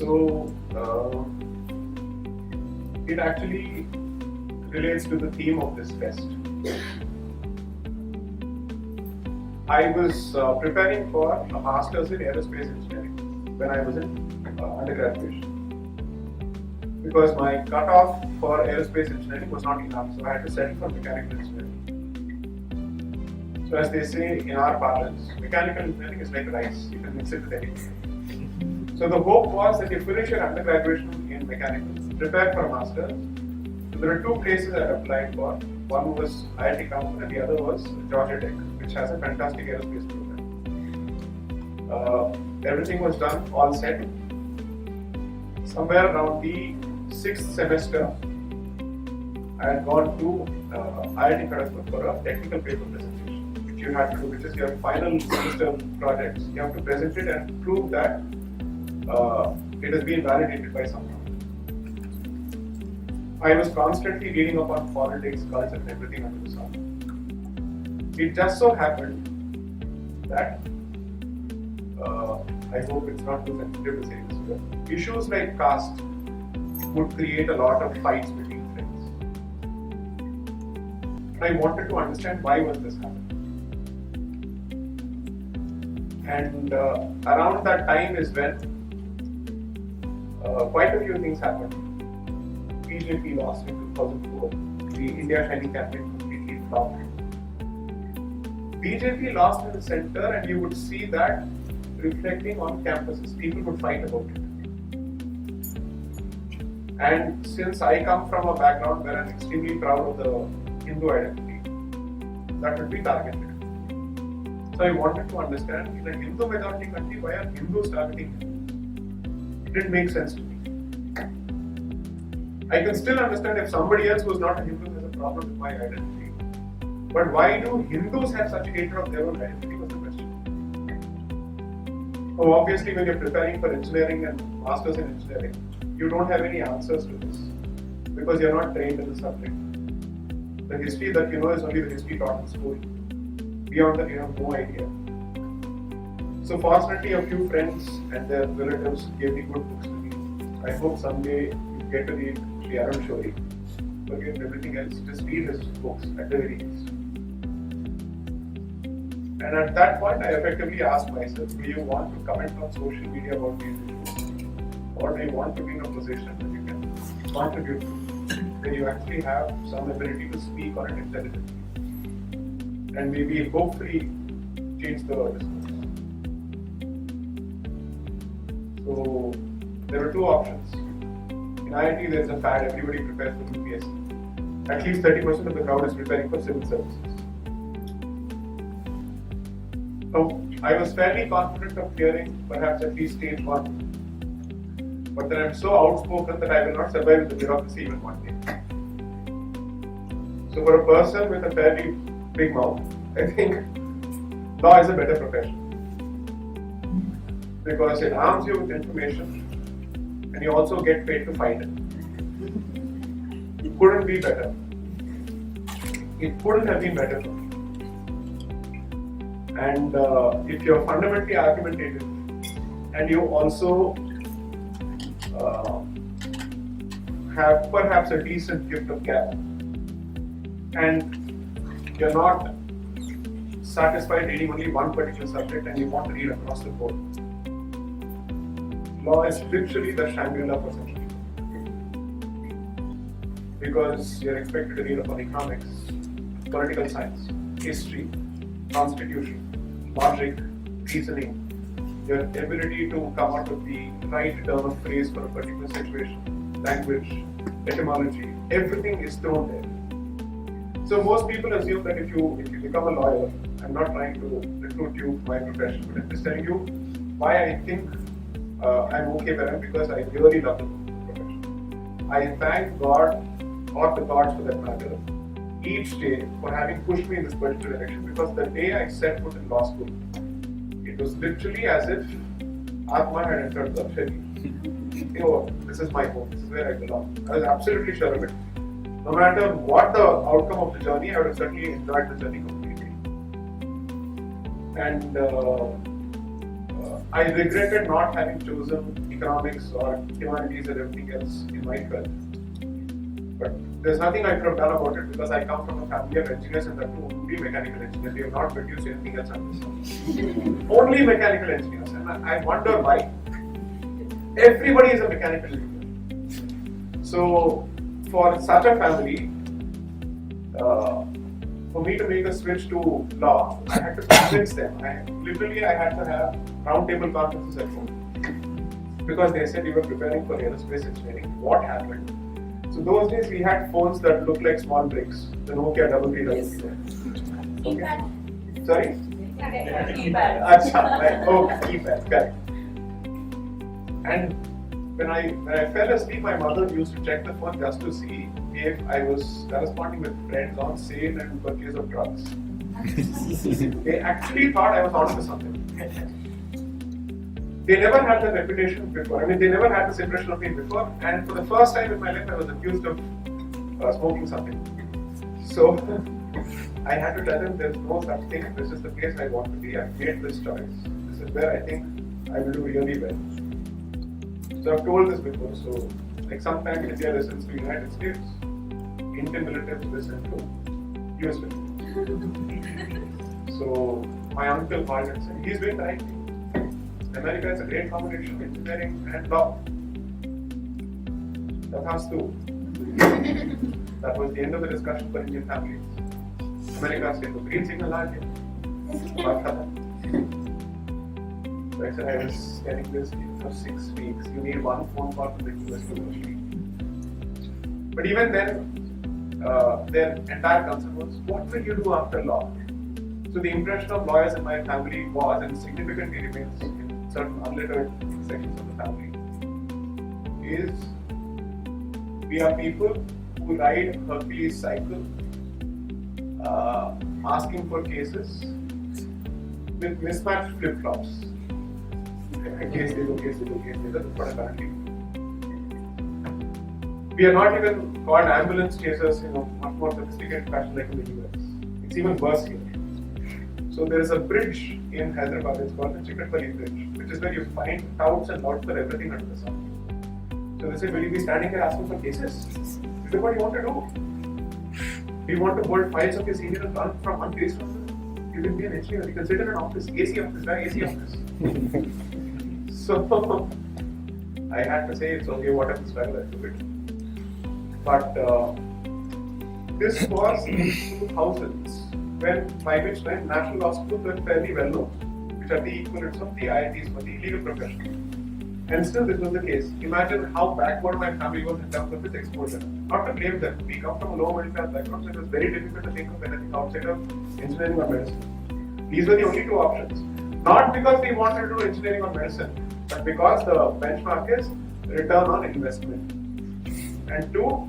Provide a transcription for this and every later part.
So it actually relates to the theme of this fest. I was preparing for a master's in aerospace engineering when I was in undergraduate, because my cutoff for aerospace engineering was not enough, so I had to settle for mechanical engineering. So as they say in our parlance, mechanical engineering is like rice, you can mix it with anything. So the hope was that you finish your undergraduate in mechanical, prepare for a master's. So there were two places I applied for. One was IIT Kanpur and the other was Georgia Tech, which has a fantastic aerospace program. Everything was done, all set. Somewhere around the 6th semester, I had gone to IIT Kharagpur for a technical paper presentation, which you have to do, which is your final semester projects. You have to present it and prove that it has been validated by someone. I was constantly reading up on politics, culture, and everything under the sun. It just so happened that I hope it's not too sensitive to say this, but issues like caste would create a lot of fights between friends. And I wanted to understand why was this happening. And around that time is when quite a few things happened. BJP lost in 2004. The India Shining campaign completely flopped. BJP lost in the center, and you would see that reflecting on campuses. People would fight about it. And since I come from a background where I'm extremely proud of the Hindu identity, that would be targeted. So I wanted to understand, in a Hindu majority country, why are Hindus targeting him? It didn't make sense to me. I can still understand if somebody else who is not a Hindu has a problem with my identity. But why do Hindus have such a hatred of their own identity was the question. So obviously when you're preparing for engineering and masters in engineering, you don't have any answers to this because you're not trained in the subject. The history that you know is only the history taught in school. Beyond that you have no idea. So fortunately a few friends and their relatives gave me good books to read. I hope someday you get to read Sri Arun Shori. Forget everything else, just read his books at the very least. And at that point I effectively asked myself, do you want to comment on social media about these issues? Or do you want to be in a position that you can contribute to, where you actually have some ability to speak on it intelligently? And maybe hopefully change the discourse. So there were two options. In IIT there's a fad, everybody prepares for UPSC. At least 30% of the crowd is preparing for civil services. So I was fairly confident of clearing perhaps at least stage 1. But then I'm so outspoken that I will not survive with the bureaucracy even one day. So for a person with a fairly big mouth, I think law is a better profession. Because it arms you with information and you also get paid to fight it. It couldn't be better. It couldn't have been better for me. And if you're fundamentally argumentative and you also have perhaps a decent gift of gab and you're not satisfied reading only one particular subject and you want to read across the board, law is literally the Shangri-La for such people. Because you're expected to read about economics, political science, history, constitution, logic, reasoning, your ability to come up with the right turn of phrase for a particular situation, language, etymology, everything is thrown there. So most people assume that if you become a lawyer, I'm not trying to recruit you for my profession, but I'm just telling you why I think I'm okay where I am, because I really love the profession. I thank God, or the gods for that matter, each day for having pushed me in this particular direction, because the day I set foot in law school, it was literally as if Atma had entered the Shari. You know, this is my home, this is where I belong. I was absolutely sure of it. No matter what the outcome of the journey, I would have certainly enjoyed the journey completely. And I regretted not having chosen economics or humanities and everything else in my 12th. But there's nothing I could have done about it because I come from a family of engineers and that too only mechanical engineers. We have not produced anything else on this. Only mechanical engineers. And I wonder why. Everybody is a mechanical engineer. So for such a family, for me to make a switch to law, I had to convince them. I had to have roundtable conferences at home. Because they said you were preparing for aerospace engineering. What happened? So those days we had phones that looked like small bricks. The Nokia 3333. Okay. Sorry? Keypad. Keypad, correct. And when I fell asleep, my mother used to check the phone just to see if I was corresponding with friends on sale and purchase of drugs. They actually thought I was onto something. They never had that reputation before. I mean, they never had this impression of me before. And for the first time in my life, I was accused of smoking something. So I had to tell them there's no such thing. This is the place I want to be. I've made this choice. This is where I think I will do really well. So I've told this before. So, like sometimes India listens to United States, Indian relatives listen to US relatives. So my uncle called and said, he's doing the right thing. America is a great combination of engineering and law. Tathastu. That was the end of the discussion for Indian families. America said, the green signal aa gaya. So I said, I was telling this for 6 weeks. You need one phone call from the US University. But even then, their entire concern was, what will you do after law? So the impression of lawyers in my family was, and significantly remains in certain unlettered sections of the family, is we are people who ride Hercules cycle, asking for cases with mismatched flip-flops. Case they go, case they go, case they go. That's what apparently. We are not even called ambulance chasers in a much more sophisticated fashion like in the US. It's even worse here. So there is a bridge in Hyderabad, it's called the Chikatpalli Bridge, which is where you find touts and louts for everything under the sun. So they said, will you be standing here asking for cases? Is that what you want to do? Do you want to hold files of your senior and run from one place to another? You will be an engineer, you can sit in an office, AC office, AC office. So I had to say it's okay, whatever struggle I took it. But this was in 2000s, by which time national law schools were fairly well known, which are the equivalents of the IITs for the legal profession. And still this was the case. Imagine how backward my family was in terms of its exposure. Not to blame them, we come from a low middle class background, so it was very difficult to think of anything outside of engineering or medicine. These were the only two options. Not because we wanted to do engineering or medicine, but because the benchmark is return on investment. And two,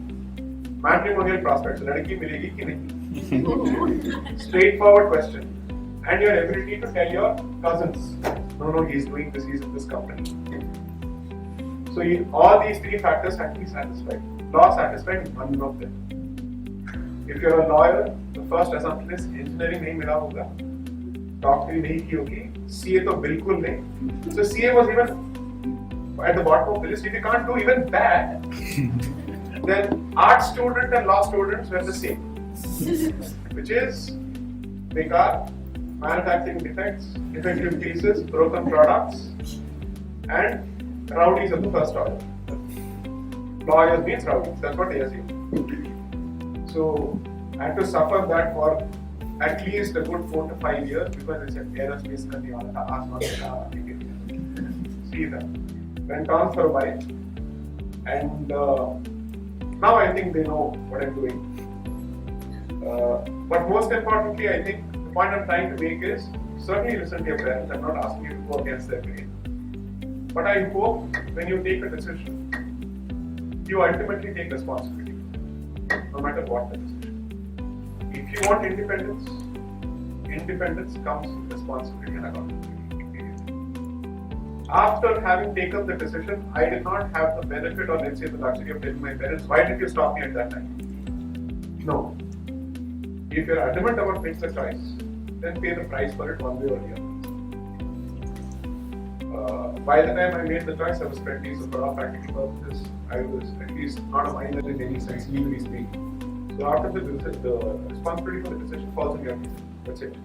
matrimonial prospects. Ladki milegi ki nahi? Straightforward question. And your ability to tell your cousins, no, he's doing this, he's in this company. So all these three factors have to be satisfied. Law satisfied none of them. If you're a lawyer, the first assumption is engineering nahi mila hoga, doctory nahi ki hogi, CA to bilkul nahi. So CA was even at the bottom of the list. If you can't do even that, then art student and law students were the same, which is bekar, manufacturing defects, defective pieces, broken products, and rowdies of the first order. Lawyers means rowdies, that's what they assume. So I had to suffer that for at least a good 4 to 5 years because it's an aerospace country. See that. Went on for a while, and now I think they know what I'm doing. But most importantly, I think the point I'm trying to make is certainly listen to your parents. I'm not asking you to go against their grain. But I hope when you take a decision, you ultimately take responsibility, no matter what the decision. If you want independence, independence comes with responsibility and accountability. After having taken the decision, I did not have the benefit or let's say the luxury of telling my parents, why did you stop me at that time? No. If you're adamant about making the choice, then pay the price for it one way or the other. by the time I made the choice, I was 20, so for all practical purposes, I was at least not a minor in any sense, legally speaking. So after the responsibility for the decision falls on your decision. That's it.